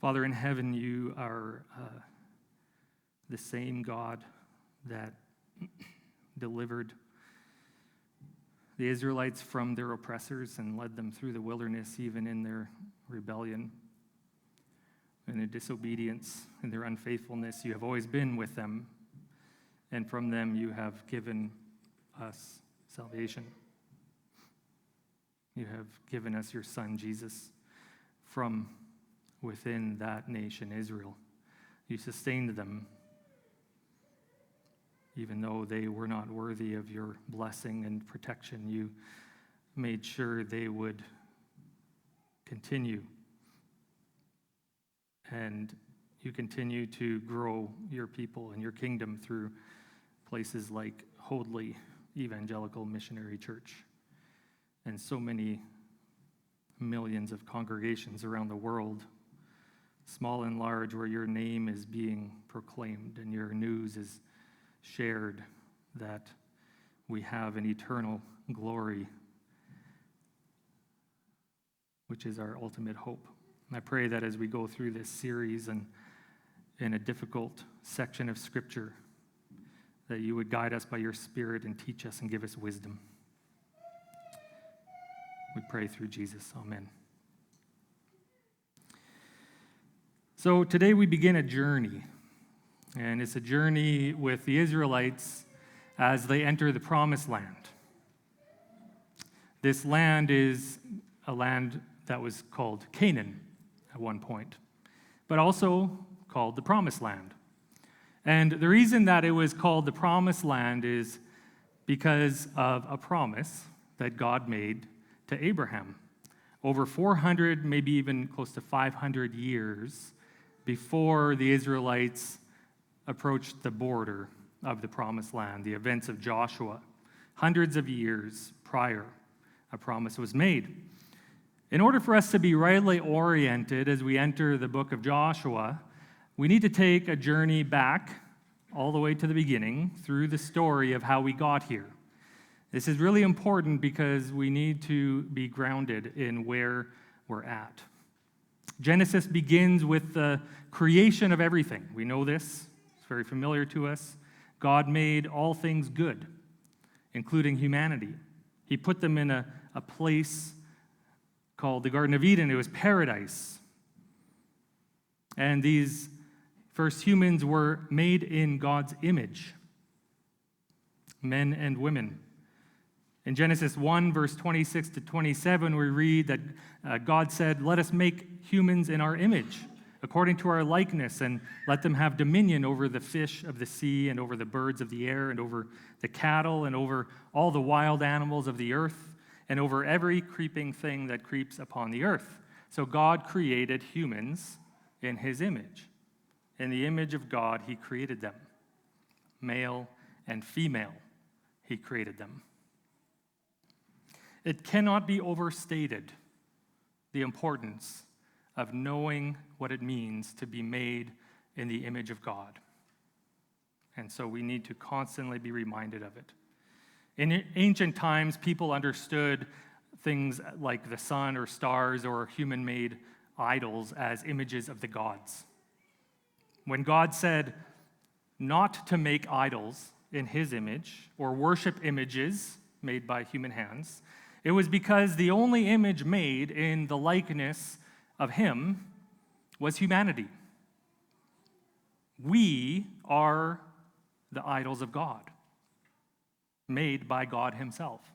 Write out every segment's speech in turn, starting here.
Father in heaven, you are the same God that delivered the Israelites from their oppressors and led them through the wilderness, even in their rebellion and their disobedience and their unfaithfulness. You have always been with them, and from them you have given us salvation. You have given us your Son, Jesus, from within that nation, Israel. You sustained them, even though they were not worthy of your blessing and protection. You made sure they would continue. And you continue to grow your people and your kingdom through places like Hoadley Evangelical Missionary Church and so many millions of congregations around the world, small and large, where your name is being proclaimed and your news is shared, that we have an eternal glory, which is our ultimate hope. And I pray that as we go through this series and in a difficult section of Scripture, that you would guide us by your Spirit and teach us and give us wisdom. We pray through Jesus. Amen. So today we begin a journey, and it's a journey with the Israelites as they enter the Promised Land. This land is a land that was called Canaan at one point, but also called the Promised Land. And the reason that it was called the Promised Land is because of a promise that God made to Abraham over 400, maybe even close to 500 years before the Israelites approached the border of the Promised Land, the events of Joshua. Hundreds of years prior, a promise was made. In order for us to be rightly oriented as we enter the book of Joshua, we need to take a journey back all the way to the beginning through the story of how we got here. This is really important because we need to be grounded in where we're at. Genesis begins with the creation of everything. We know this. It's very familiar to us. God made all things good, including humanity. He put them in a place called the Garden of Eden. It was paradise. And these first humans were made in God's image, men and women. In Genesis 1, verse 26 to 27, we read that God said, "Let us make humans in our image, according to our likeness, and let them have dominion over the fish of the sea and over the birds of the air and over the cattle and over all the wild animals of the earth and over every creeping thing that creeps upon the earth." So God created humans in his image. In the image of God, he created them. Male and female, he created them. It cannot be overstated, the importance of knowing what it means to be made in the image of God. And so we need to constantly be reminded of it. In ancient times, people understood things like the sun or stars or human-made idols as images of the gods. When God said not to make idols in his image or worship images made by human hands, it was because the only image made in the likeness of him was humanity. We are the idols of God, made by God himself.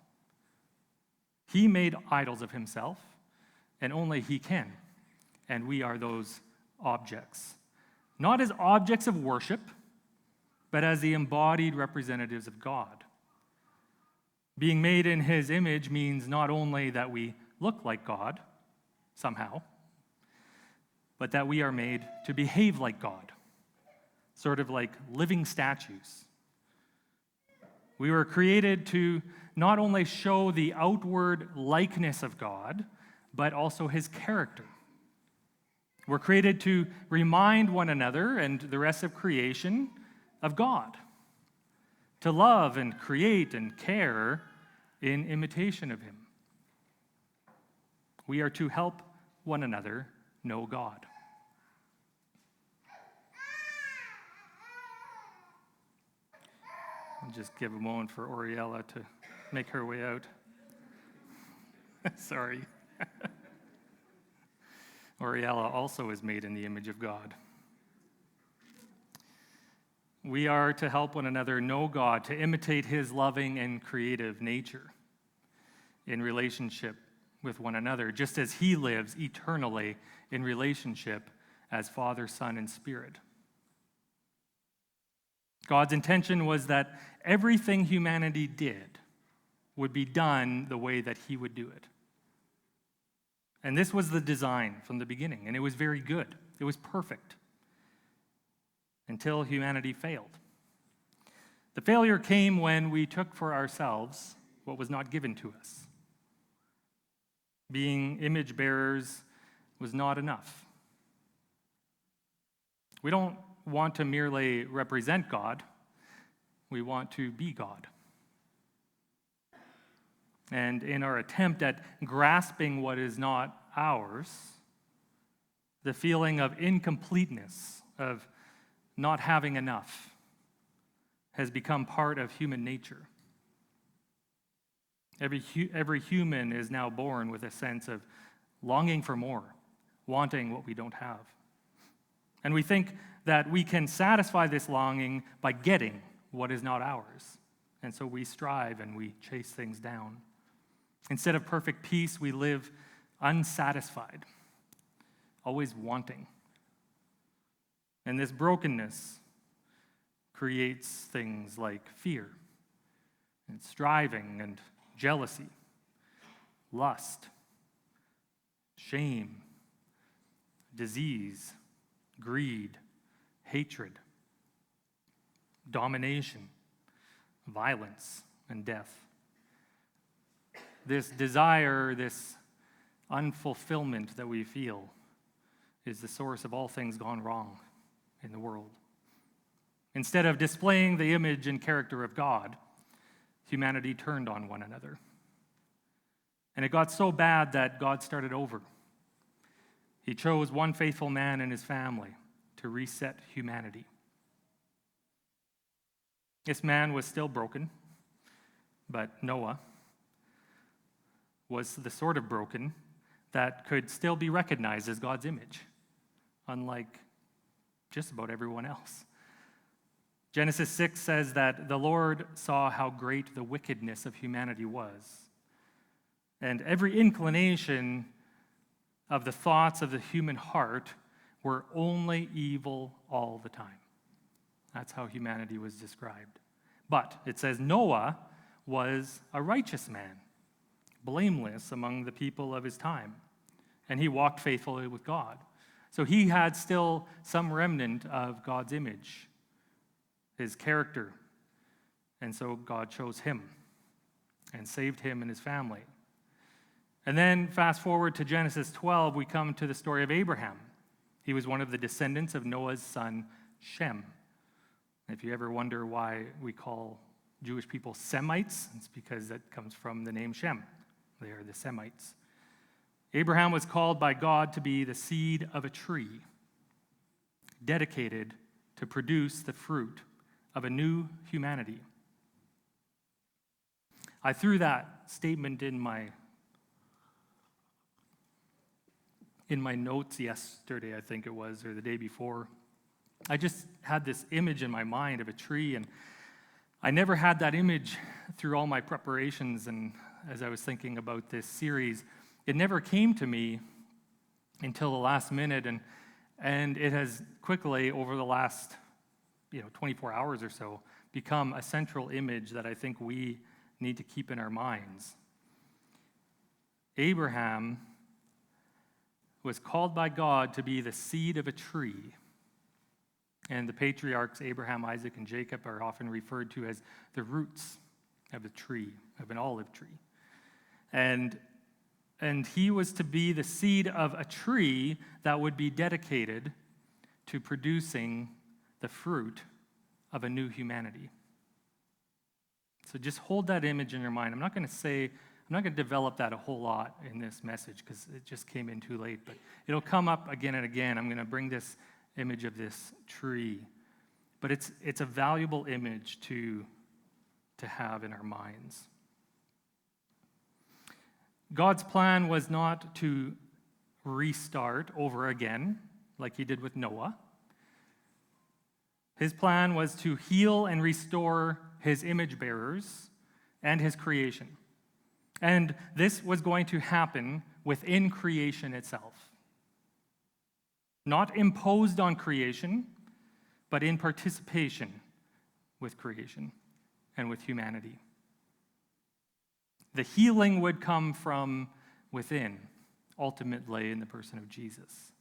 He made idols of himself, and only he can. And we are those objects. Not as objects of worship, but as the embodied representatives of God. Being made in his image means not only that we look like God, somehow, but that we are made to behave like God, sort of like living statues. We were created to not only show the outward likeness of God, but also his character. We're created to remind one another and the rest of creation of God, to love and create and care in imitation of him. We are to help one another know God. I'll just give a moment for Oriella to make her way out. Sorry. Oriella also is made in the image of God. We are to help one another know God, to imitate his loving and creative nature in relationship with one another, just as he lives eternally in relationship as Father, Son, and Spirit. God's intention was that everything humanity did would be done the way that he would do it. And this was the design from the beginning, and it was very good. It was perfect until humanity failed. The failure came when we took for ourselves what was not given to us. Being image bearers was not enough. We don't want to merely represent God. We want to be God. And in our attempt at grasping what is not ours, the feeling of incompleteness, of not having enough, has become part of human nature. Every human is now born with a sense of longing for more, wanting what we don't have. And we think that we can satisfy this longing by getting what is not ours. And so we strive and we chase things down. Instead of perfect peace, we live unsatisfied, always wanting. And this brokenness creates things like fear and striving and jealousy, lust, shame, disease, greed, hatred, domination, violence, and death. This desire, this unfulfillment that we feel is the source of all things gone wrong in the world. Instead of displaying the image and character of God, humanity turned on one another. And it got so bad that God started over. He chose one faithful man and his family to reset humanity. This man was still broken, but Noah was the sort of broken that could still be recognized as God's image, unlike just about everyone else. Genesis 6 says that the Lord saw how great the wickedness of humanity was, and every inclination of the thoughts of the human heart were only evil all the time. That's how humanity was described. But it says Noah was a righteous man, blameless among the people of his time, and he walked faithfully with God. So he had still some remnant of God's image, his character, and so God chose him and saved him and his family. And then fast forward to Genesis 12, we come to the story of Abraham. He was one of the descendants of Noah's son, Shem. If you ever wonder why we call Jewish people Semites, it's because that comes from the name Shem. They are the Semites. Abraham was called by God to be the seed of a tree, dedicated to produce the fruit of a new humanity. I threw that statement in my notes yesterday, I think it was, or the day before. I just had this image in my mind of a tree, and I never had that image through all my preparations, and as I was thinking about this series, it never came to me until the last minute, and it has quickly, over the last 24 hours or so, become a central image that I think we need to keep in our minds. Abraham was called by God to be the seed of a tree. And the patriarchs, Abraham, Isaac, and Jacob, are often referred to as the roots of a tree, of an olive tree. And he was to be the seed of a tree that would be dedicated to producing the fruit of a new humanity. So just hold that image in your mind. I'm not going to develop that a whole lot in this message because it just came in too late, but it'll come up again and again. I'm going to bring this image of this tree. But it's a valuable image to to have in our minds. God's plan was not to restart over again like he did with Noah. His plan was to heal and restore his image bearers and his creation. And this was going to happen within creation itself. Not imposed on creation, but in participation with creation and with humanity. The healing would come from within, ultimately in the person of Jesus.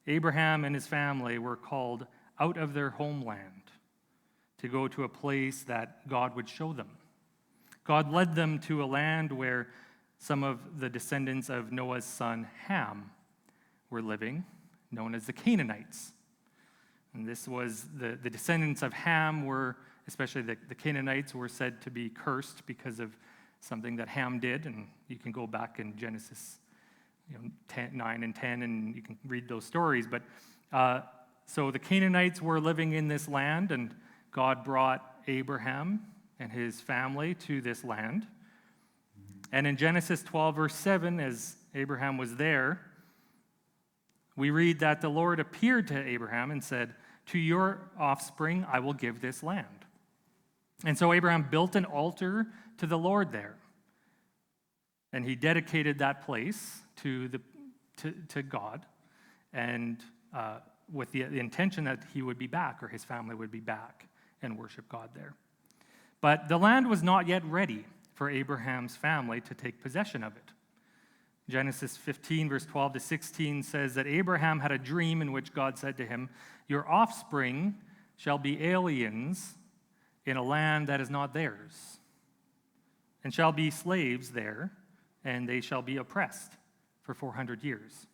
Abraham and his family were called out of their homeland to go to a place that God would show them. God led them to a land where some of the descendants of Noah's son Ham were living, known as the Canaanites. And this was the descendants of Ham were, especially the Canaanites, were said to be cursed because of something that Ham did. And you can go back in Genesis 9 and 10, and you can read those stories. But so the Canaanites were living in this land, and God brought Abraham and his family to this land. And in Genesis 12, verse 7, as Abraham was there, we read that the Lord appeared to Abraham and said, "To your offspring I will give this land." And so Abraham built an altar to the Lord there. And he dedicated that place to God, and with the intention that he would be back, or his family would be back and worship God there. But the land was not yet ready for Abraham's family to take possession of it. Genesis 15, verse 12 to 16 says that Abraham had a dream in which God said to him, "Your offspring shall be aliens in a land that is not theirs, and shall be slaves there, and they shall be oppressed for 400 years.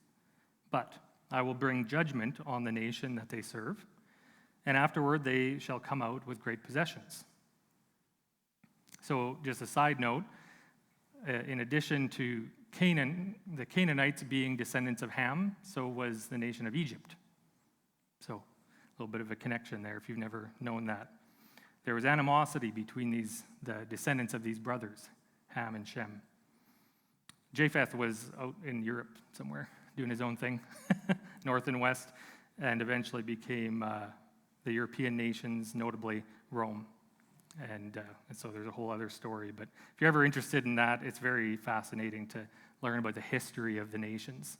But I will bring judgment on the nation that they serve, and afterward they shall come out with great possessions." So just a side note, in addition to Canaan, the Canaanites being descendants of Ham, so was the nation of Egypt. So a little bit of a connection there if you've never known that. There was animosity between the descendants of these brothers, Ham and Shem. Japheth was out in Europe somewhere doing his own thing, north and west, and eventually became the European nations, notably Rome. And so there's a whole other story. But if you're ever interested in that, it's very fascinating to learn about the history of the nations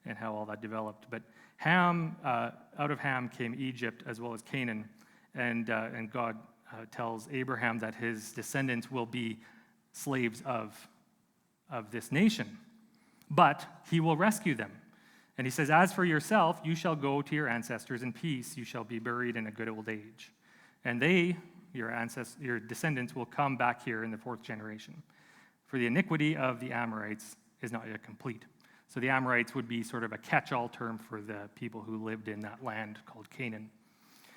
and how all that developed. But Ham, out of Ham came Egypt as well as Canaan. And God tells Abraham that his descendants will be slaves of this nation. But he will rescue them. And he says, "As for yourself, you shall go to your ancestors in peace. You shall be buried in a good old age. And your descendants will come back here in the 4th generation. For the iniquity of the Amorites is not yet complete." So the Amorites would be sort of a catch-all term for the people who lived in that land called Canaan.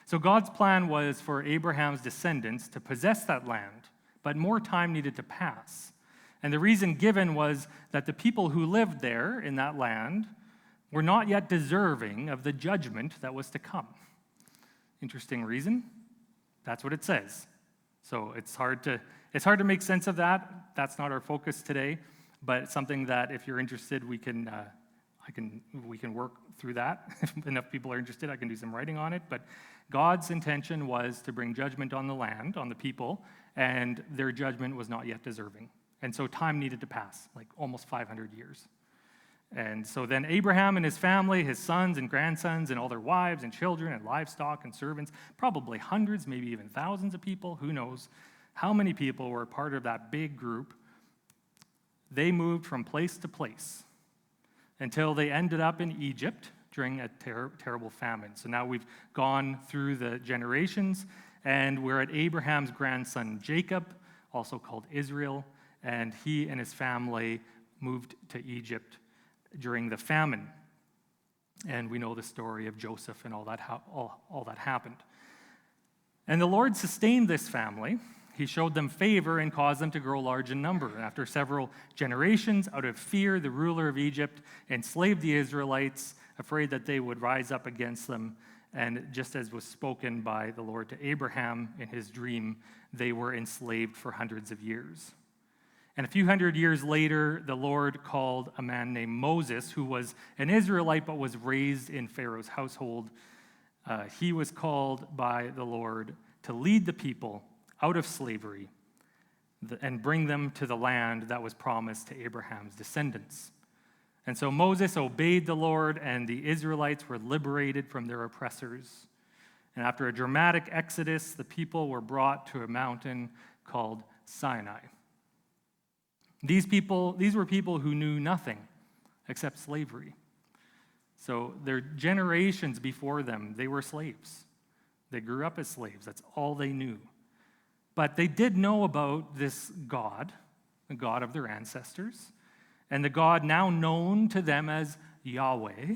So God's plan was for Abraham's descendants to possess that land, but more time needed to pass. And the reason given was that the people who lived there in that land were not yet deserving of the judgment that was to come. Interesting reason. That's what it says. So it's hard to make sense of that. That's not our focus today, but it's something that if you're interested, we can work through that. If enough people are interested, I can do some writing on it. But God's intention was to bring judgment on the land, on the people, and their judgment was not yet deserving. And so time needed to pass, like almost 500 years. And so then Abraham and his family, his sons and grandsons, and all their wives and children and livestock and servants, probably hundreds, maybe even thousands of people, who knows how many people were part of that big group. They moved from place to place until they ended up in Egypt during a terrible famine. So now we've gone through the generations, and we're at Abraham's grandson Jacob, also called Israel, and he and his family moved to Egypt during the famine. And we know the story of Joseph and all that happened. And the Lord sustained this family. He showed them favor and caused them to grow large in number. And after several generations, out of fear, the ruler of Egypt enslaved the Israelites, afraid that they would rise up against them And just as was spoken by the Lord to Abraham in his dream, they were enslaved for hundreds of years. And a few hundred years later, the Lord called a man named Moses, who was an Israelite but was raised in Pharaoh's household. He was called by the Lord to lead the people out of slavery and bring them to the land that was promised to Abraham's descendants. And so Moses obeyed the Lord, and the Israelites were liberated from their oppressors. And after a dramatic exodus, the people were brought to a mountain called Sinai. These were people who knew nothing except slavery. So their generations before them, they were slaves. They grew up as slaves. That's all they knew. But they did know about this God, the God of their ancestors, and the God now known to them as Yahweh.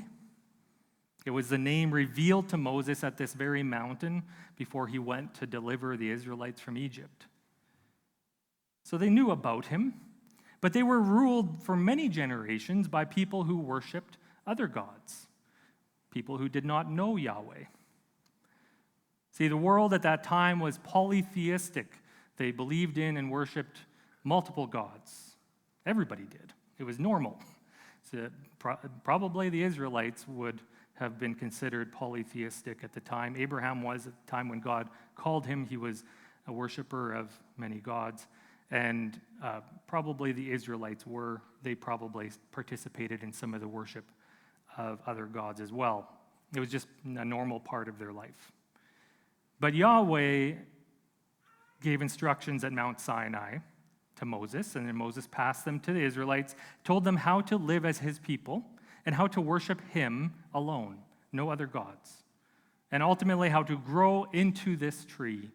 It was the name revealed to Moses at this very mountain before he went to deliver the Israelites from Egypt. So they knew about him, but they were ruled for many generations by people who worshiped other gods, people who did not know Yahweh. See, the world at that time was polytheistic. They believed in and worshiped multiple gods. Everybody did. It was normal. So probably the Israelites would have been considered polytheistic at the time. Abraham was at the time when God called him. He was a worshiper of many gods. And probably the Israelites they probably participated in some of the worship of other gods as well. It was just a normal part of their life. But Yahweh gave instructions at Mount Sinai to Moses, and then Moses passed them to the Israelites, told them how to live as his people and how to worship him alone, no other gods, and ultimately how to grow into this tree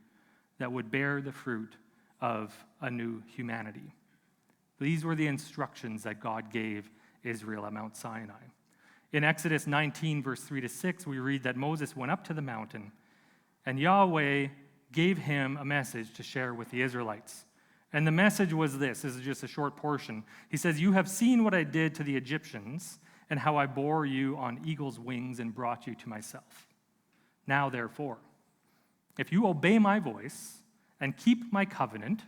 that would bear the fruit of a new humanity. These were the instructions that God gave Israel at Mount Sinai. In Exodus 19, verse 3-6, we read that Moses went up to the mountain, and Yahweh gave him a message to share with the Israelites. And the message was this is just a short portion. He says, "You have seen what I did to the Egyptians and how I bore you on eagle's wings and brought you to myself. Now, therefore, if you obey my voice and keep my covenant,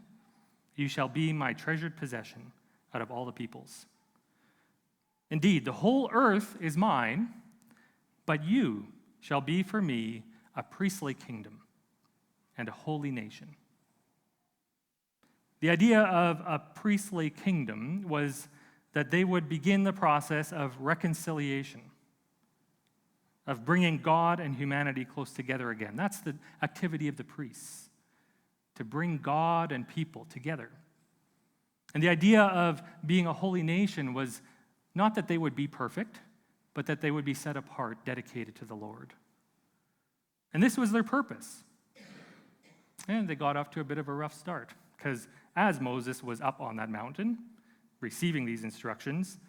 you shall be my treasured possession out of all the peoples. Indeed, the whole earth is mine, but you shall be for me a priestly kingdom and a holy nation." The idea of a priestly kingdom was that they would begin the process of reconciliation, of bringing God and humanity close together again. That's the activity of the priests, to bring God and people together. And the idea of being a holy nation was not that they would be perfect, but that they would be set apart, dedicated to the Lord. And this was their purpose. And they got off to a bit of a rough start, because as Moses was up on that mountain, receiving these instructions,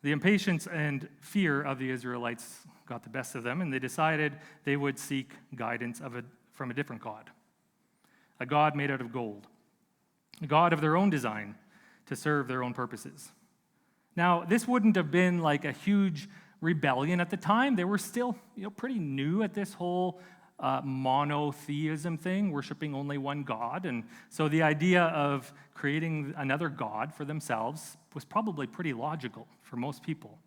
the impatience and fear of the Israelites got the best of them, and they decided they would seek guidance from a different God, a God made out of gold, a God of their own design to serve their own purposes. Now, this wouldn't have been like a huge rebellion at the time. They were still pretty new at this whole monotheism thing, worshiping only one God. And so the idea of creating another God for themselves was probably pretty logical for most people.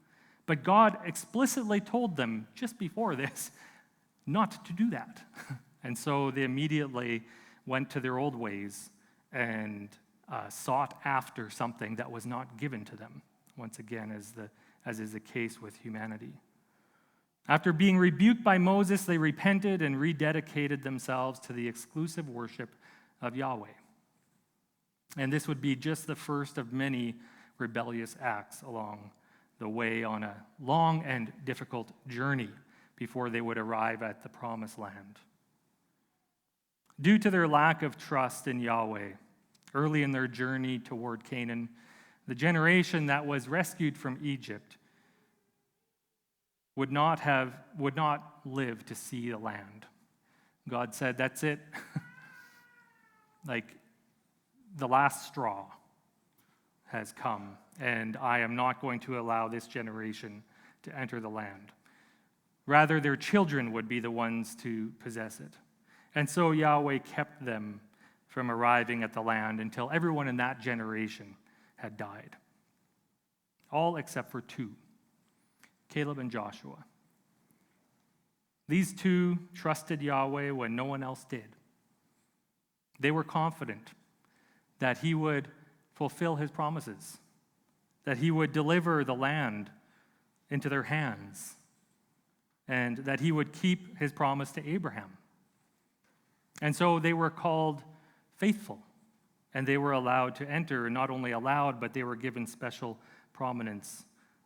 But God explicitly told them just before this not to do that. And so they immediately went to their old ways and sought after something that was not given to them, once again, as is the case with humanity. After being rebuked by Moses, they repented and rededicated themselves to the exclusive worship of Yahweh. And this would be just the first of many rebellious acts along the way on a long and difficult journey before they would arrive at the promised land. Due to their lack of trust in Yahweh, early in their journey toward Canaan, the generation that was rescued from Egypt would not live to see the land. God said, "That's it." Like, the last straw has come, and I am not going to allow this generation to enter the land. Rather, their children would be the ones to possess it. And so Yahweh kept them from arriving at the land until everyone in that generation had died. All except for two, Caleb and Joshua. These two trusted Yahweh when no one else did. They were confident that he would fulfill his promises, that he would deliver the land into their hands, and that he would keep his promise to Abraham. And so they were called faithful, and they were allowed to enter, not only allowed, but they were given special prominence.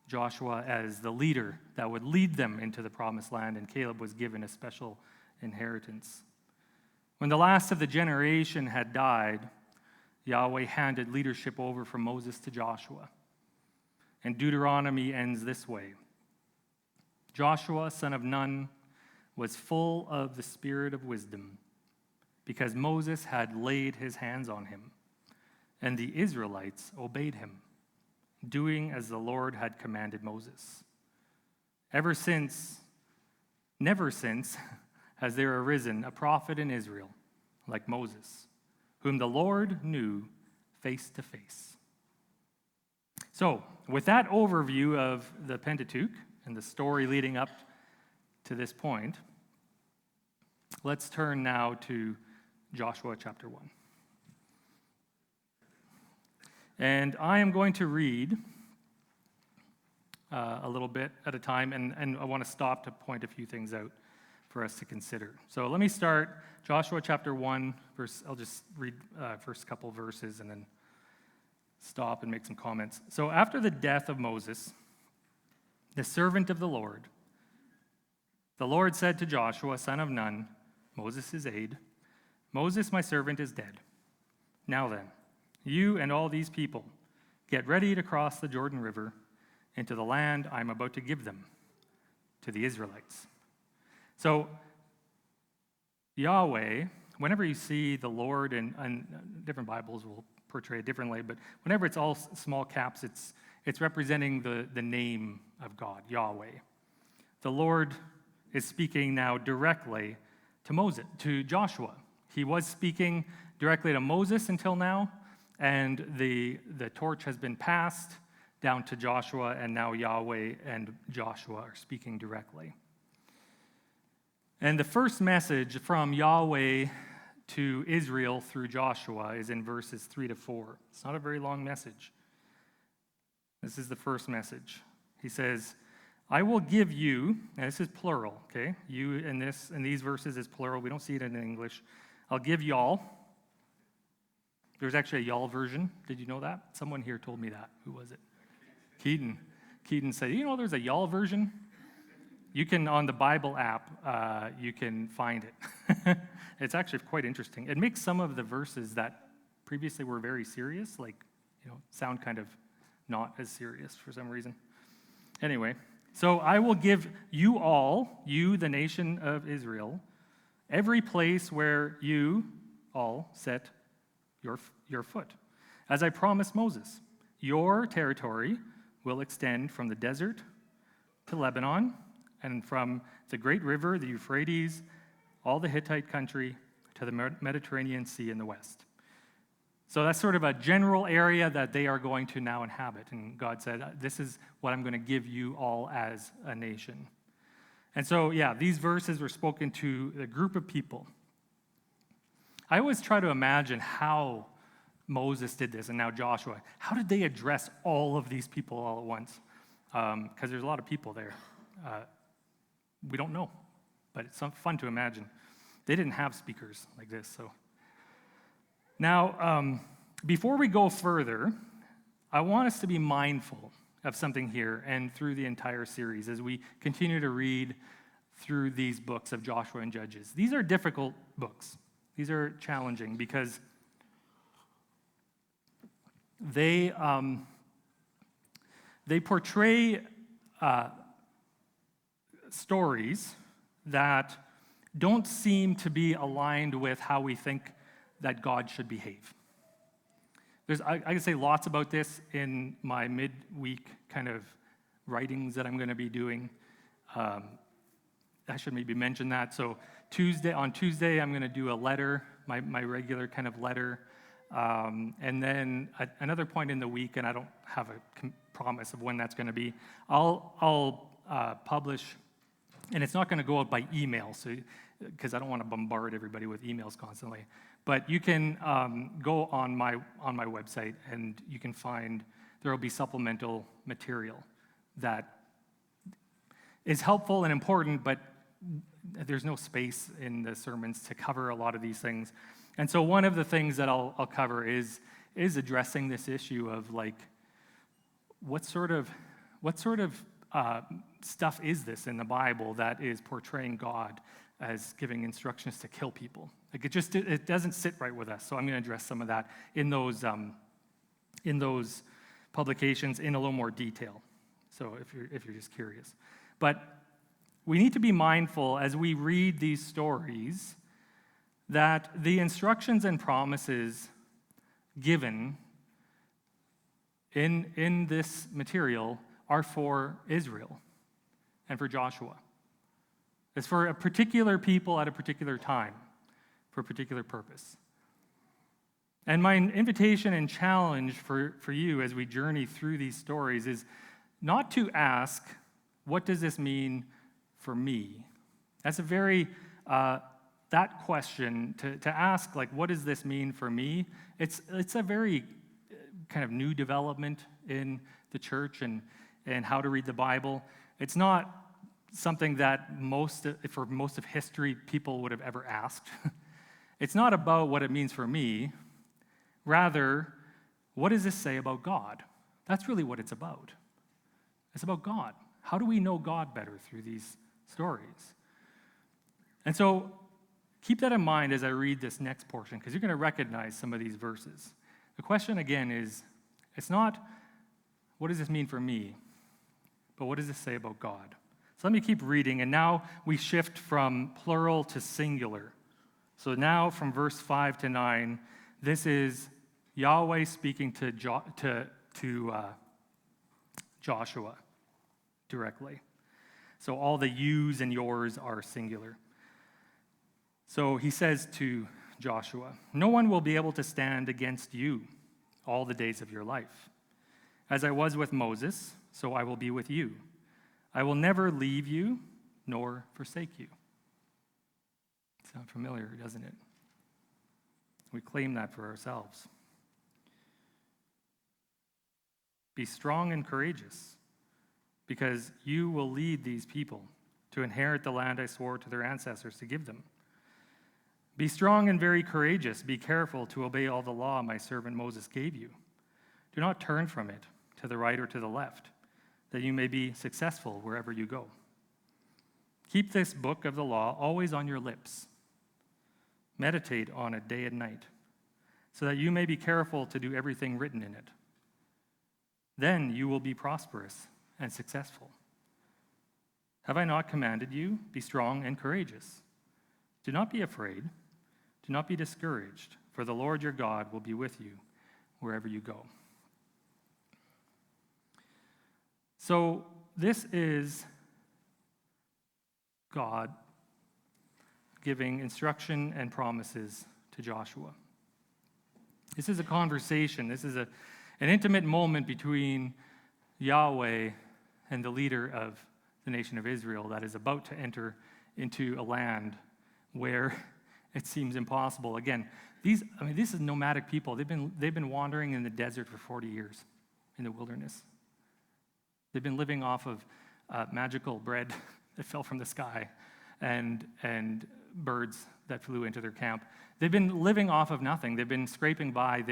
Joshua as the leader that would lead them into the promised land, and Caleb was given a special inheritance. When the last of the generation had died, Yahweh handed leadership over from Moses to Joshua. And Deuteronomy ends this way. Joshua, son of Nun, was full of the spirit of wisdom, because Moses had laid his hands on him, and the Israelites obeyed him, doing as the Lord had commanded Moses. Never since has there arisen a prophet in Israel like Moses, whom the Lord knew face to face. So, with that overview of the Pentateuch and the story leading up to this point, let's turn now to Joshua chapter 1. And I am going to read a little bit at a time, and I want to stop to point a few things out for us to consider. So let me start Joshua chapter 1, I'll just read first couple verses and then stop and make some comments. So after the death of Moses, the servant of the Lord said to Joshua, son of Nun, Moses' aide, Moses, my servant, is dead. Now then, you and all these people, get ready to cross the Jordan River into the land I'm about to give them, to the Israelites. So, Yahweh, whenever you see the Lord, and different Bibles will portray it differently, but whenever it's all small caps, it's representing the name of God, Yahweh. The Lord is speaking now directly to Joshua. He was speaking directly to Moses until now, and the torch has been passed down to Joshua, and now Yahweh and Joshua are speaking directly. And the first message from Yahweh to Israel through Joshua is in verses 3 to 4. It's not a very long message. This is the first message. He says, I will give you, and this is plural, okay? You in these verses is plural. We don't see it in English. I'll give y'all. There's actually a y'all version. Did you know that? Someone here told me that. Who was it? Keaton. Keaton said, there's a y'all version? You can, on the Bible app, you can find it. It's actually quite interesting. It makes some of the verses that previously were very serious, sound kind of not as serious for some reason. Anyway, so I will give you all, you, the nation of Israel, every place where you all set your foot. As I promised Moses, your territory will extend from the desert to Lebanon, and from the great river, the Euphrates, all the Hittite country, to the Mediterranean Sea in the west. So that's sort of a general area that they are going to now inhabit. And God said, this is what I'm going to give you all as a nation. And so, these verses were spoken to a group of people. I always try to imagine how Moses did this, and now Joshua. How did they address all of these people all at once? Because there's a lot of people there. We don't know, but it's fun to imagine. They didn't have speakers like this. So now, before we go further, I want us to be mindful of something here and through the entire series as we continue to read through these books of Joshua and Judges. These are difficult books. These are challenging because they portray stories that don't seem to be aligned with how we think that God should behave. I can say lots about this in my midweek kind of writings that I'm going to be doing. I should maybe mention that. So on Tuesday, I'm going to do a letter, my regular kind of letter. And then another point in the week, and I don't have a promise of when that's going to be, I'll publish, and it's not going to go out by email, so because I don't want to bombard everybody with emails constantly. But you can go on my website, and you can find there will be supplemental material that is helpful and important, but there's no space in the sermons to cover a lot of these things. And so one of the things that I'll cover is addressing this issue of like, what sort of stuff is this in the Bible that is portraying God as giving instructions to kill people? Like it doesn't sit right with us. So I'm going to address some of that in those publications in a little more detail. So if you're just curious, but we need to be mindful as we read these stories that the instructions and promises given in this material are for Israel and for Joshua. It's for a particular people at a particular time, for a particular purpose. And my invitation and challenge for you as we journey through these stories is not to ask, what does this mean for me? That's a very, that question, to ask, like, what does this mean for me? It's a very kind of new development in the church and how to read the Bible. It's not something that for most of history people would have ever asked. It's not about what it means for me. Rather, what does this say about God? That's really what it's about. It's about God. How do we know God better through these stories? And so keep that in mind as I read this next portion, because you're going to recognize some of these verses. The question again is, it's not, what does this mean for me? But what does this say about God? So let me keep reading, and now we shift from plural to singular. So now from verse 5 to 9, this is Yahweh speaking to Joshua directly. So all the yous and yours are singular. So he says to Joshua, "No one will be able to stand against you all the days of your life. As I was with Moses, so I will be with you. I will never leave you nor forsake you." Sound familiar, doesn't it? We claim that for ourselves. Be strong and courageous, because you will lead these people to inherit the land I swore to their ancestors to give them. Be strong and very courageous. Be careful to obey all the law my servant Moses gave you. Do not turn from it to the right or to the left, that you may be successful wherever you go. Keep this book of the law always on your lips. Meditate on it day and night, so that you may be careful to do everything written in it. Then you will be prosperous and successful. Have I not commanded you? Be strong and courageous. Do not be afraid. Do not be discouraged, for the Lord your God will be with you wherever you go. So this is God giving instruction and promises to Joshua. This is a conversation. This is an intimate moment between Yahweh and the leader of the nation of Israel that is about to enter into a land where it seems impossible. Again, this is nomadic people. They've been wandering in the desert for 40 years in the wilderness. They've been living off of magical bread that fell from the sky and birds that flew into their camp. They've been living off of nothing. They've been scraping by.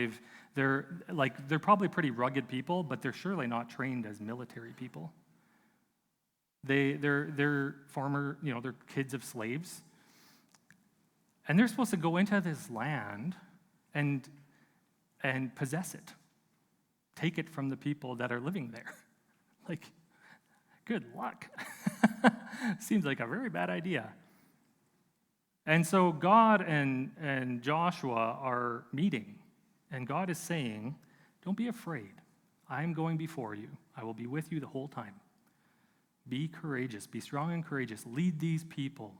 They're probably pretty rugged people, but they're surely not trained as military people. They're former, they're kids of slaves. And they're supposed to go into this land and possess it. Take it from the people that are living there. Like, good luck. Seems like a very bad idea. And so God and Joshua are meeting. And God is saying, don't be afraid. I am going before you. I will be with you the whole time. Be courageous, be strong and courageous. Lead these people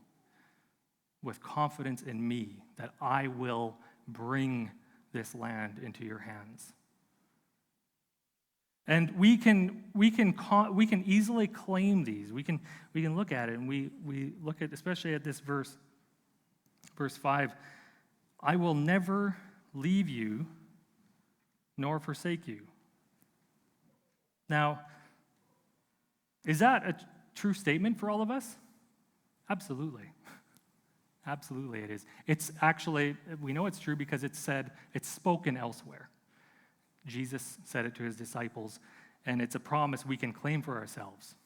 with confidence in me that I will bring this land into your hands. And we can easily claim these. We can look at it, and we look at, especially at this verse 5, I will never leave you nor forsake you. Now, is that a true statement for all of us? Absolutely. Absolutely it is. It's actually, we know it's true because it's spoken elsewhere. Jesus said it to his disciples, and it's a promise we can claim for ourselves.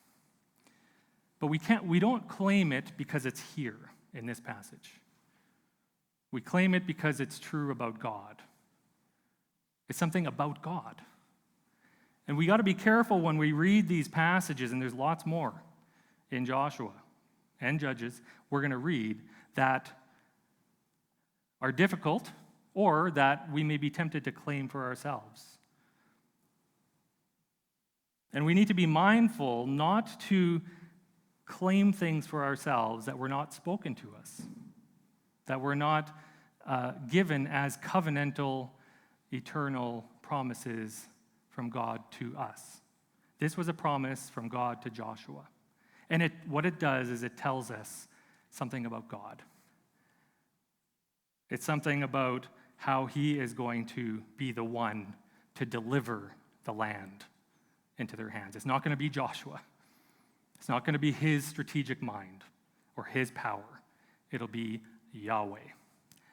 But we don't claim it because it's here in this passage. We claim it because it's true about God. It's something about God. And we got to be careful when we read these passages, and there's lots more in Joshua and Judges we're going to read that are difficult or that we may be tempted to claim for ourselves. And we need to be mindful not to claim things for ourselves that were not spoken to us, that were not given as covenantal, eternal promises from God to us. This was a promise from God to Joshua. And what it does is it tells us something about God. It's something about how he is going to be the one to deliver the land into their hands. It's not going to be Joshua. It's not going to be his strategic mind or his power. It'll be Yahweh.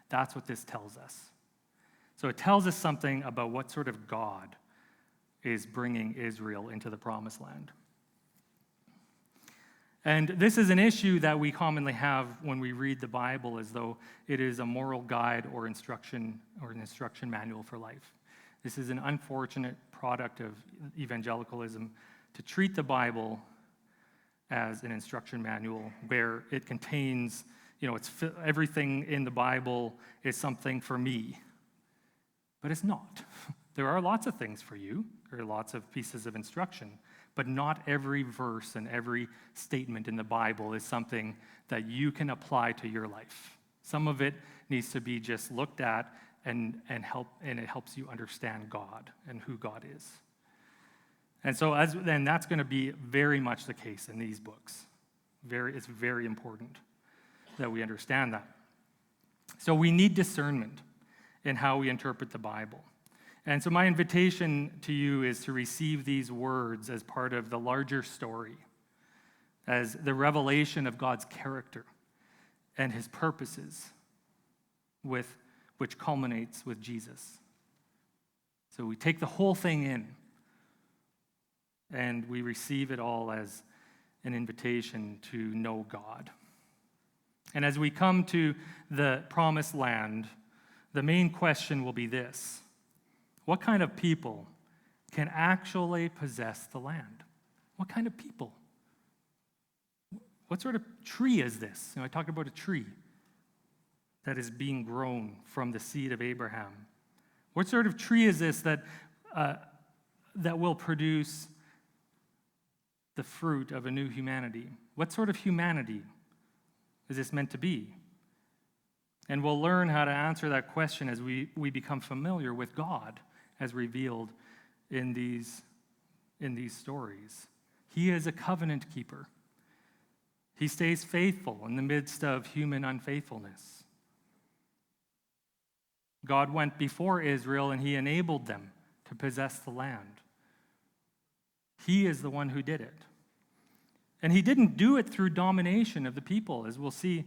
That's what this tells us. So it tells us something about what sort of God is bringing Israel into the promised land. And this is an issue that we commonly have when we read the Bible as though it is a moral guide or an instruction manual for life. This is an unfortunate product of evangelicalism to treat the Bible as an instruction manual where it contains, everything in the Bible is something for me. But it's not. There are lots of things for you. There are lots of pieces of instruction. But not every verse and every statement in the Bible is something that you can apply to your life. Some of it needs to be just looked at and it helps you understand God and who God is. And so then that's going to be very much the case in these books. It's very important that we understand that. So we need discernment in how we interpret the Bible. And so my invitation to you is to receive these words as part of the larger story, as the revelation of God's character and his purposes, which culminates with Jesus. So we take the whole thing in, and we receive it all as an invitation to know God. And as we come to the promised land, the main question will be this: what kind of people can actually possess the land? What kind of people? What sort of tree is this? I talked about a tree that is being grown from the seed of Abraham. What sort of tree is this that will produce the fruit of a new humanity? What sort of humanity is this meant to be? And we'll learn how to answer that question as we become familiar with God as revealed in these stories. He is a covenant keeper. He stays faithful in the midst of human unfaithfulness. God went before Israel and he enabled them to possess the land. He is the one who did it. And he didn't do it through domination of the people. As we'll see,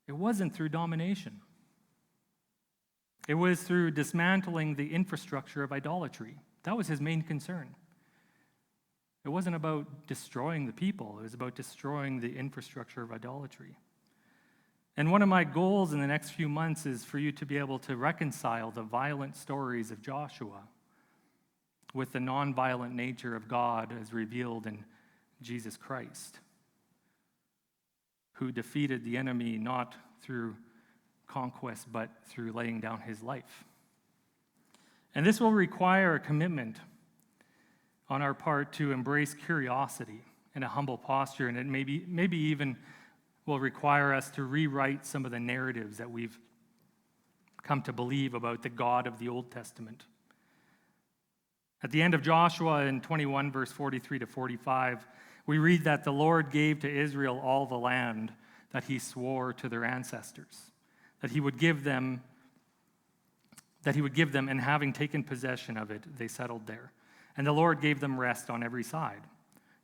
it wasn't through domination. It was through dismantling the infrastructure of idolatry. That was his main concern. It wasn't about destroying the people. It was about destroying the infrastructure of idolatry. And one of my goals in the next few months is for you to be able to reconcile the violent stories of Joshua with the nonviolent nature of God as revealed in Jesus Christ, who defeated the enemy not through conquest, but through laying down his life. And this will require a commitment on our part to embrace curiosity in a humble posture, and it maybe even will require us to rewrite some of the narratives that we've come to believe about the God of the Old Testament. At the end of Joshua in 21, verse 43 to 45, we read that the Lord gave to Israel all the land that he swore to their ancestors, that he would give them, and having taken possession of it, they settled there. And the Lord gave them rest on every side,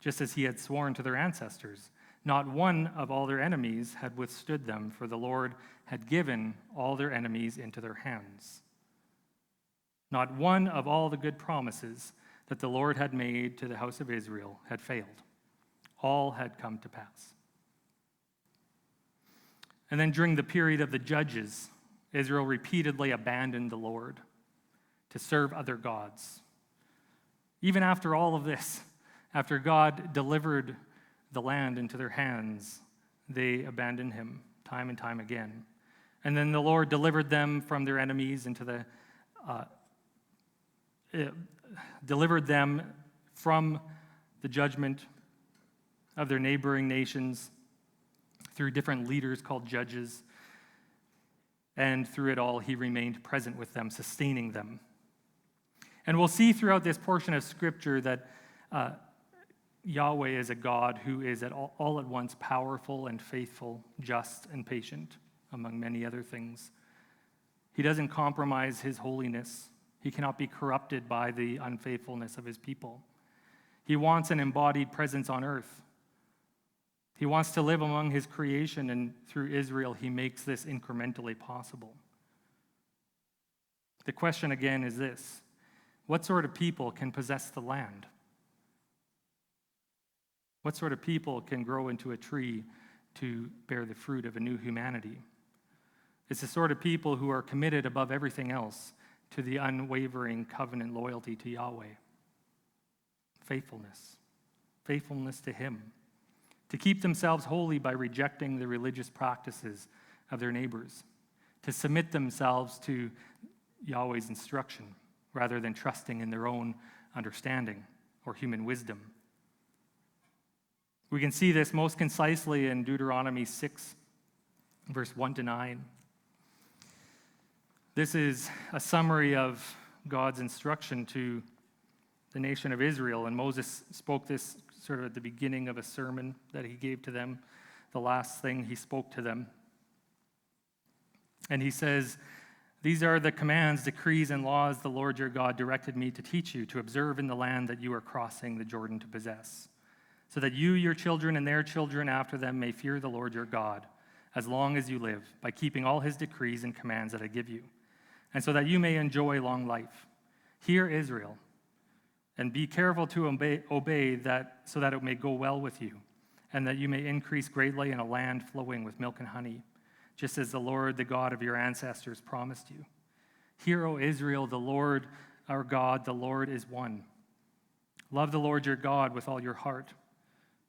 just as he had sworn to their ancestors. Not one of all their enemies had withstood them, for the Lord had given all their enemies into their hands. Not one of all the good promises that the Lord had made to the house of Israel had failed. All had come to pass. And then during the period of the judges, Israel repeatedly abandoned the Lord to serve other gods. Even after all of this, after God delivered the land into their hands, they abandoned him time and time again. And then the Lord delivered them from their enemies delivered them from the judgment of their neighboring nations through different leaders called judges. And through it all, he remained present with them, sustaining them. And we'll see throughout this portion of Scripture that Yahweh is a God who is all at once powerful and faithful, just and patient, among many other things. He doesn't compromise his holiness. He cannot be corrupted by the unfaithfulness of his people. He wants an embodied presence on earth. He wants to live among his creation, and through Israel, he makes this incrementally possible. The question again is this: what sort of people can possess the land? What sort of people can grow into a tree to bear the fruit of a new humanity? It's the sort of people who are committed above everything else to the unwavering covenant loyalty to Yahweh. Faithfulness to him. To keep themselves holy by rejecting the religious practices of their neighbors. To submit themselves to Yahweh's instruction rather than trusting in their own understanding or human wisdom. We can see this most concisely in Deuteronomy 6, verse 1 to 9. This is a summary of God's instruction to the nation of Israel, and Moses spoke this sort of at the beginning of a sermon that he gave to them, the last thing he spoke to them. And he says, "These are the commands, decrees, and laws the Lord your God directed me to teach you, to observe in the land that you are crossing the Jordan to possess, so that you, your children, and their children after them may fear the Lord your God as long as you live, by keeping all his decrees and commands that I give you, and so that you may enjoy long life. Hear, Israel, and be careful to obey that, so that it may go well with you, and that you may increase greatly in a land flowing with milk and honey, just as the Lord, the God of your ancestors, promised you. Hear, O Israel, the Lord our God, the Lord is one. Love the Lord your God with all your heart,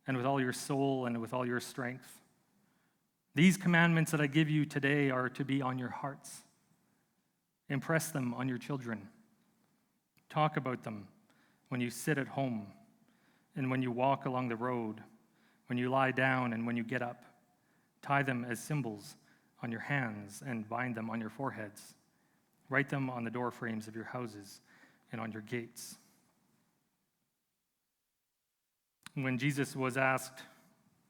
and with all your soul, and with all your strength. These commandments that I give you today are to be on your hearts. Impress them on your children. Talk about them when you sit at home, and when you walk along the road, when you lie down and when you get up. Tie them as symbols on your hands and bind them on your foreheads. Write them on the door frames of your houses and on your gates." When Jesus was asked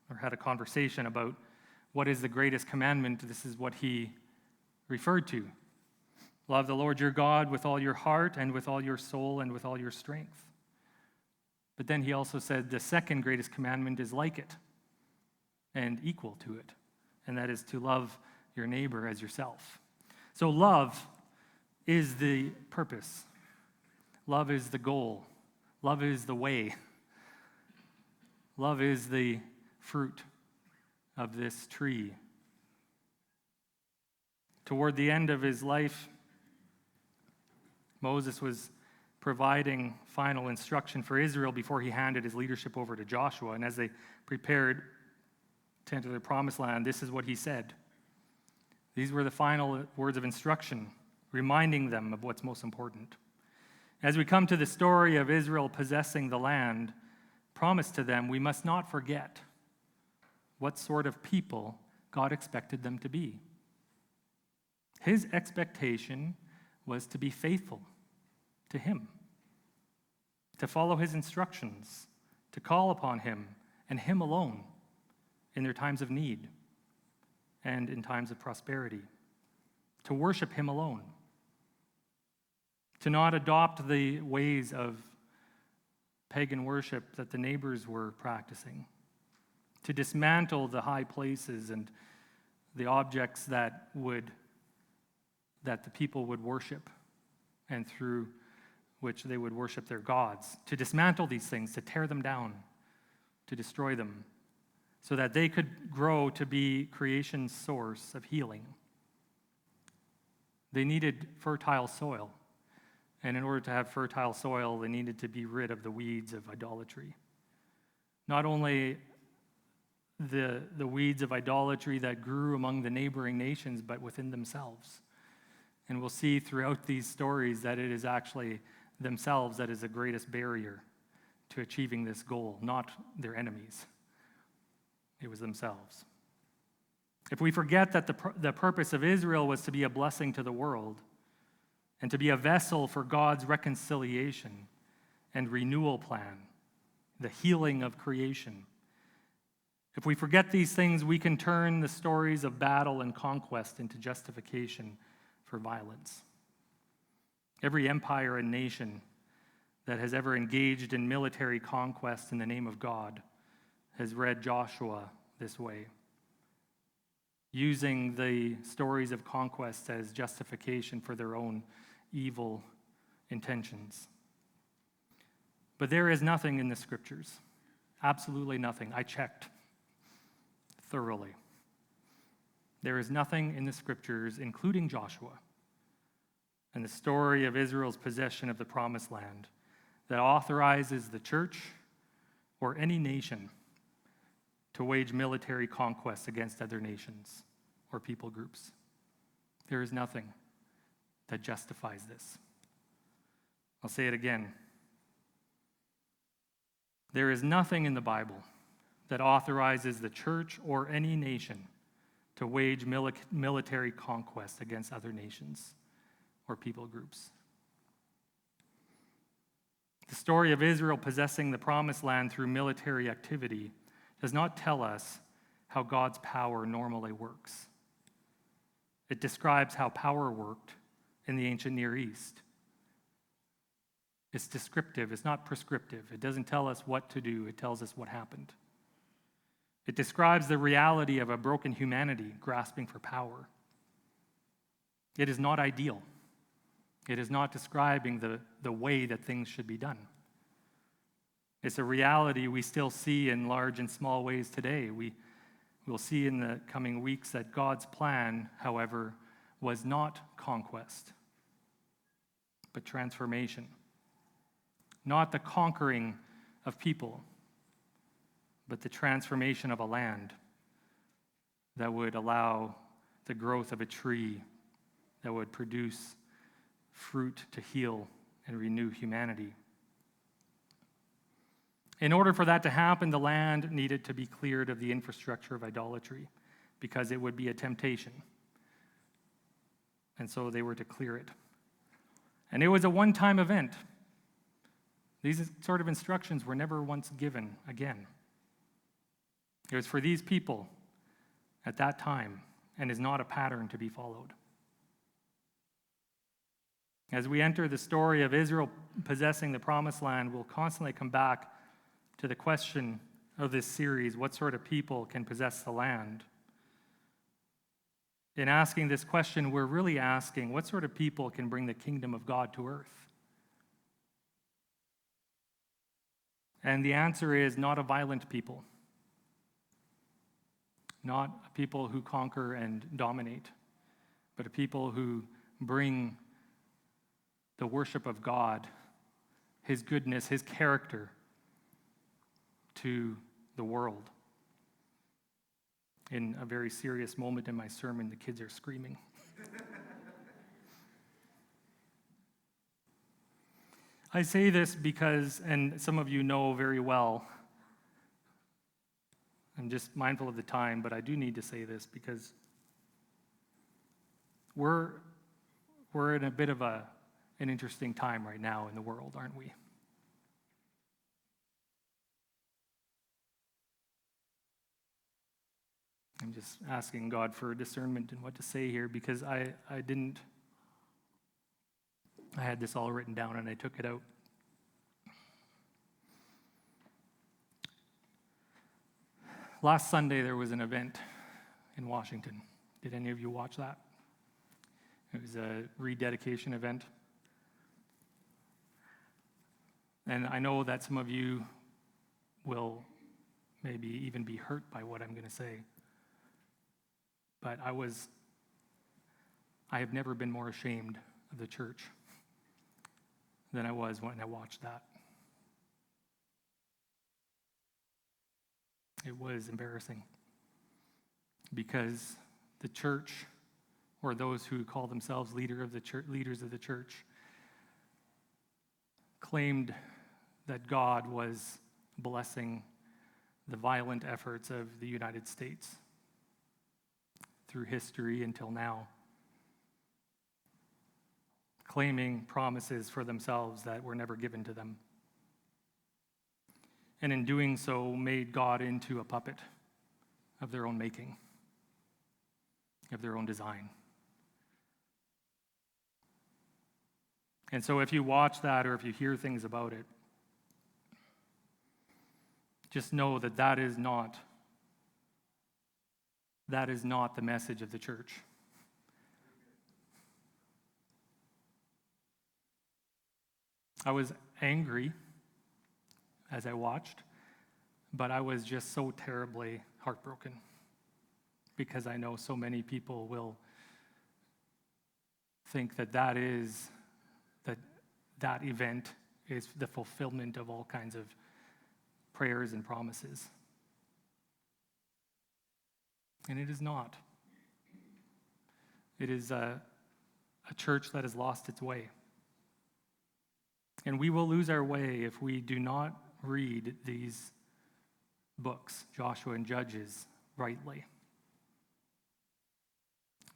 or had a conversation about what is the greatest commandment, this is what he referred to. Love the Lord your God with all your heart and with all your soul and with all your strength. But then he also said the second greatest commandment is like it and equal to it, and that is to love your neighbor as yourself. So love is the purpose. Love is the goal. Love is the way. Love is the fruit of this tree. Toward the end of his life, Moses was providing final instruction for Israel before he handed his leadership over to Joshua. And as they prepared to enter the promised land, this is what he said. These were the final words of instruction, reminding them of what's most important. As we come to the story of Israel possessing the land, promised to them, we must not forget what sort of people God expected them to be. His expectation was to be faithful to him, to follow his instructions, to call upon him and him alone in their times of need and in times of prosperity, to worship him alone, to not adopt the ways of pagan worship that the neighbors were practicing, to dismantle the high places and the objects that the people would worship and through which they would worship their gods, to dismantle these things, to tear them down, to destroy them, so that they could grow to be creation's source of healing. They needed fertile soil, and in order to have fertile soil, they needed to be rid of the weeds of idolatry. Not only the weeds of idolatry that grew among the neighboring nations, but within themselves. And we'll see throughout these stories that it is actually themselves that is the greatest barrier to achieving this goal, not their enemies. It was themselves. If we forget that the purpose of Israel was to be a blessing to the world and to be a vessel for God's reconciliation and renewal plan, the healing of creation, if we forget these things, we can turn the stories of battle and conquest into justification for violence. Every empire and nation that has ever engaged in military conquest in the name of God has read Joshua this way, using the stories of conquest as justification for their own evil intentions. But there is nothing in the scriptures, absolutely nothing. I checked thoroughly. There is nothing in the scriptures, including Joshua and the story of Israel's possession of the promised land, that authorizes the church or any nation to wage military conquest against other nations or people groups. There is nothing that justifies this. I'll say it again. There is nothing in the Bible that authorizes the church or any nation to wage military conquest against other nations or people groups. The story of Israel possessing the promised land through military activity does not tell us how God's power normally works. It describes how power worked in the ancient Near East. It's descriptive, it's not prescriptive. It doesn't tell us what to do, it tells us what happened. It describes the reality of a broken humanity grasping for power. It is not ideal. It is not describing the way that things should be done. It's a reality we still see in large and small ways today. We will see in the coming weeks that God's plan, however, was not conquest, but transformation. Not the conquering of people, but the transformation of a land that would allow the growth of a tree that would produce fruit to heal and renew humanity. In order for that to happen, the land needed to be cleared of the infrastructure of idolatry because it would be a temptation. And so they were to clear it. And it was a one-time event. These sort of instructions were never once given again. It was for these people at that time and is not a pattern to be followed. As we enter the story of Israel possessing the promised land, we'll constantly come back to the question of this series, what sort of people can possess the land? In asking this question, we're really asking, what sort of people can bring the kingdom of God to earth? And the answer is not a violent people, not a people who conquer and dominate, but a people who bring the worship of God, his goodness, his character to the world. In a very serious moment in my sermon, the kids are screaming. I say this because, and some of you know very well, I'm just mindful of the time, but I do need to say this because we're in a bit of an interesting time right now in the world, aren't we? I'm just asking God for discernment in what to say here because I had this all written down and I took it out. Last Sunday there was an event in Washington. Did any of you watch that? It was a rededication event. And I know that some of you will maybe even be hurt by what I'm going to say. But I have never been more ashamed of the church than I was when I watched that. It was embarrassing because the church, or those who call themselves leaders of the church, claimed that God was blessing the violent efforts of the United States through history until now, claiming promises for themselves that were never given to them. And in doing so, made God into a puppet of their own making, of their own design. And so if you watch that or if you hear things about it, just know that that is not the message of the church. I was angry as I watched, but I was just so terribly heartbroken because I know so many people will think that that event is the fulfillment of all kinds of prayers and promises. And it is not. It is a church that has lost its way. And we will lose our way if we do not read these books, Joshua and Judges, rightly.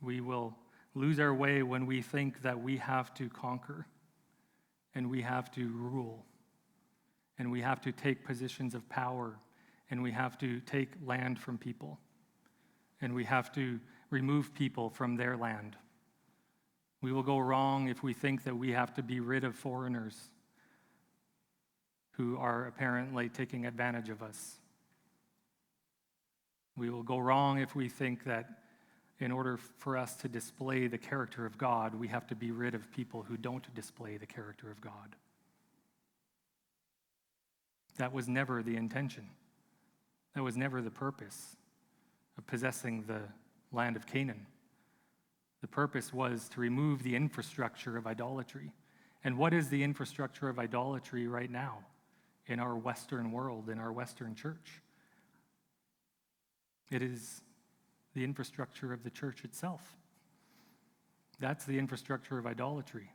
We will lose our way when we think that we have to conquer and we have to rule and we have to take positions of power and we have to take land from people and we have to remove people from their land. We will go wrong if we think that we have to be rid of foreigners who are apparently taking advantage of us. We will go wrong if we think that in order for us to display the character of God, we have to be rid of people who don't display the character of God. That was never the intention. That was never the purpose of possessing the land of Canaan. The purpose was to remove the infrastructure of idolatry. And what is the infrastructure of idolatry right now in our Western world, in our Western church? It is the infrastructure of the church itself. That's the infrastructure of idolatry.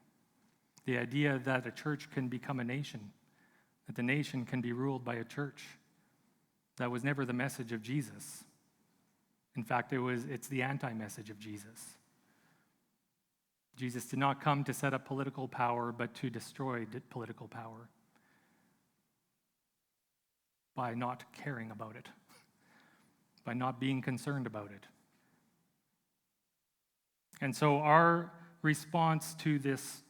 The idea that a church can become a nation, that the nation can be ruled by a church. That was never the message of Jesus. In fact, it's the anti-message of Jesus. Jesus did not come to set up political power, but to destroy political power by not caring about it, by not being concerned about it. And so our response to this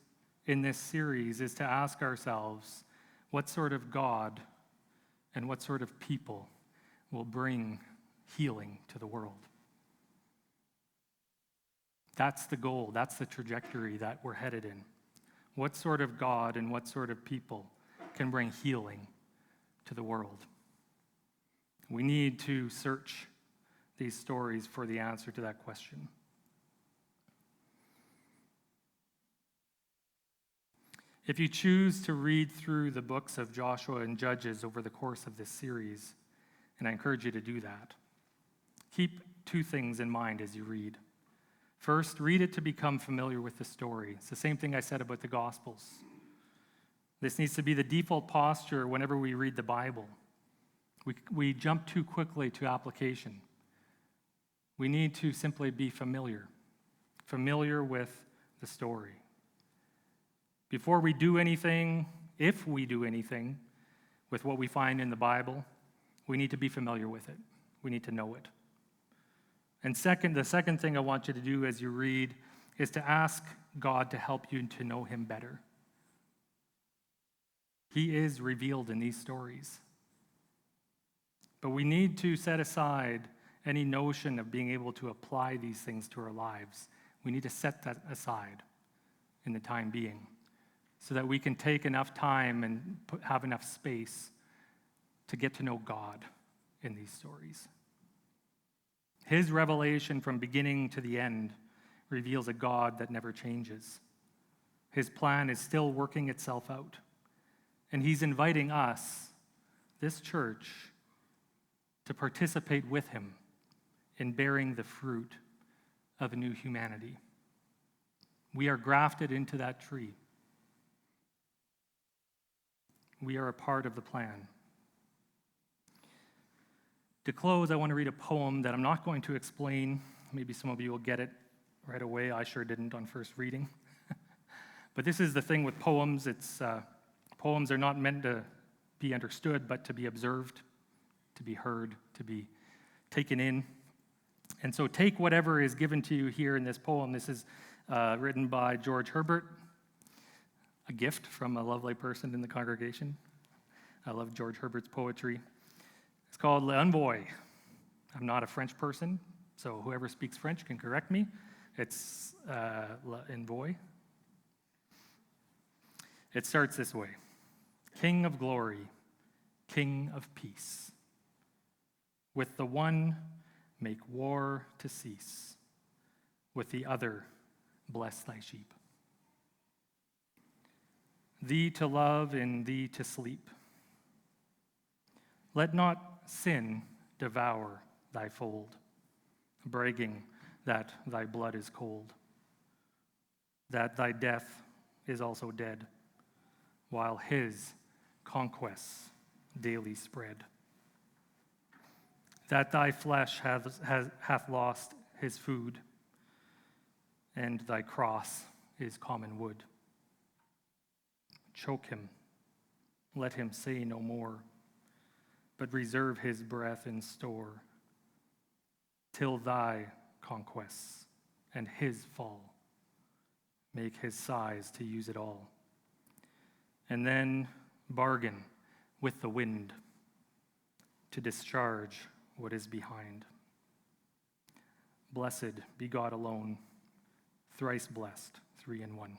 in this series is to ask ourselves, what sort of God and what sort of people will bring healing to the world? That's the goal. That's the trajectory that we're headed in. What sort of God and what sort of people can bring healing to the world? We need to search these stories for the answer to that question. If you choose to read through the books of Joshua and Judges over the course of this series, and I encourage you to do that, keep two things in mind as you read. First, read it to become familiar with the story. It's the same thing I said about the Gospels. This needs to be the default posture whenever we read the Bible. We jump too quickly to application. We need to simply be familiar with the story. Before we do anything, if we do anything with what we find in the Bible, we need to be familiar with it. We need to know it. And the second thing I want you to do as you read is to ask God to help you to know him better. He is revealed in these stories. But we need to set aside any notion of being able to apply these things to our lives. We need to set that aside in the time being so that we can take enough time and have enough space to get to know God in these stories. His revelation from beginning to the end reveals a God that never changes. His plan is still working itself out. And he's inviting us, this church, to participate with him in bearing the fruit of a new humanity. We are grafted into that tree. We are a part of the plan. To close, I want to read a poem that I'm not going to explain. Maybe some of you will get it right away. I sure didn't on first reading. But this is the thing with poems. Poems are not meant to be understood, but to be observed, to be heard, to be taken in. And so take whatever is given to you here in this poem. This is written by George Herbert, a gift from a lovely person in the congregation. I love George Herbert's poetry. It's called L'Envoi. I'm not a French person, so whoever speaks French can correct me. It's L'Envoi. It starts this way. King of glory, King of peace. With the one, make war to cease. With the other, bless thy sheep. Thee to love and thee to sleep. Let not sin devour thy fold, bragging that thy blood is cold, that thy death is also dead, while his conquests daily spread, that thy flesh hath lost his food, and thy cross is common wood. Choke him, let him say no more, but reserve his breath in store, till thy conquests and his fall make his sighs to use it all. And then bargain with the wind to discharge what is behind. Blessed be God alone, thrice blessed, 3 in 1.